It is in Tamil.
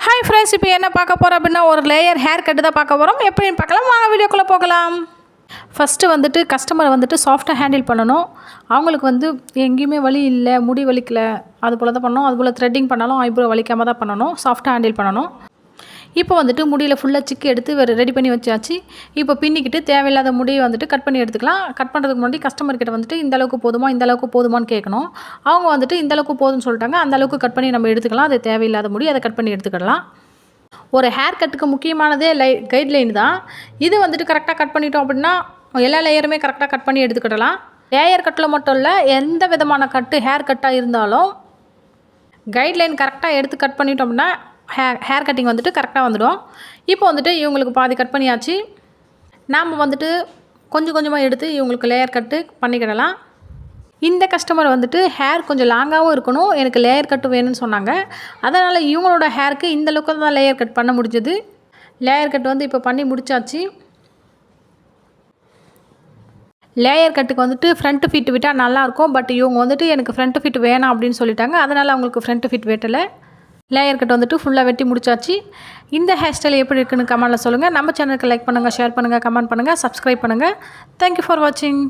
ஹாய் ஃப்ரெண்ட்ஸ், இப்போ என்ன பார்க்க போகிறோம் அப்படின்னா ஒரு லேயர் ஹேர் கட்டு தான் பார்க்க போகிறோம். எப்படின்னு பார்க்கலாம், வாங்க வீடியோக்குள்ளே போகலாம். ஃபஸ்ட்டு வந்துட்டு கஸ்டமரை வந்துட்டு சாஃப்டாக ஹேண்டில் பண்ணணும். அவங்களுக்கு வந்து எங்கேயுமே வலி இல்லை, முடி வலிக்கல, அது போல் தான் பண்ணணும். அதுபோல் த்ரெட்டிங் பண்ணாலும் ஐப்ரோ வலிக்காமல் தான் பண்ணணும். சாஃப்டாக ஹேண்டில் பண்ணணும். இப்போ வந்துட்டு முடியில் ஃபுல்லாக சிக்கு எடுத்து ரெடி பண்ணி வச்சாச்சு. இப்போ பின்னிக்கிட்டு தேவையில்லாத முடியை வந்துட்டு கட் பண்ணி எடுத்துக்கலாம். கட் பண்ணுறதுக்கு முன்னாடி கஸ்டமர்கிட்ட வந்துட்டு இந்தளவுக்கு போதுமா இந்தளவுக்கு போதுமான்னு கேட்கணும். அவங்க வந்துட்டு இந்தளவுக்கு போதும்னு சொல்லிட்டாங்க. அந்தளவுக்கு கட் பண்ணி நம்ம எடுத்துக்கலாம். அது தேவையில்லாத முடி, அதை கட் பண்ணி எடுத்துக்கலாம். ஒரு ஹேர் கட்டுக்கு முக்கியமானதே கைட்லைன் தான். இது வந்துட்டு கரெக்டாக கட் பண்ணிட்டோம் அப்படின்னா எல்லா லேயருமே கரெக்டாக கட் பண்ணி எடுத்துக்கிடலாம். லேயர் கட்டில் மட்டும் இல்லை, எந்த விதமான ஹேர் கட்டாக இருந்தாலும் கைட்லைன் கரெக்டாக எடுத்து கட் பண்ணிட்டோம் அப்படின்னா ஹேர் கட்டிங் வந்துட்டு கரெக்டாக வந்துடும். இப்போ வந்துட்டு இவங்களுக்கு பாதி கட் பண்ணியாச்சு. நாம் வந்துட்டு கொஞ்சம் கொஞ்சமாக எடுத்து இவங்களுக்கு லேயர் கட்டு பண்ணிக்கிடலாம். இந்த கஸ்டமர் வந்துட்டு ஹேர் கொஞ்சம் லாங்காகவும் இருக்கணும், எனக்கு லேயர் கட்டு வேணும்னு சொன்னாங்க. அதனால் இவங்களோட ஹேருக்கு இந்த அளவுக்கு தான் லேயர் கட் பண்ண முடிஞ்சது. லேயர் கட் வந்து இப்போ பண்ணி முடிச்சாச்சு. லேயர் கட்டுக்கு வந்துட்டு ஃப்ரண்ட் ஃபிட் விட்டால் நல்லாயிருக்கும். பட் இவங்க வந்துட்டு எனக்கு ஃப்ரண்ட் ஃபிட் வேணாம் அப்படின்னு சொல்லிட்டாங்க. அதனால் அவங்களுக்கு ஃப்ரண்ட் ஃபிட் வெட்டலை. லேயர் கட் வந்துட்டு ஃபுல்லாக வெட்டி முடிச்சாச்சு. இந்த ஹேர் ஸ்டைல் எப்படி இருக்குன்னு கமெண்ட்டில் சொல்லுங்கள். நம்ம சேனலுக்கு லைக் பண்ணுங்கள், ஷேர் பண்ணுங்கள், கமெண்ட் பண்ணுங்கள், சப்ஸ்கிரைப் பண்ணுங்கள். தேங்க்யூ ஃபார் வாட்சிங்.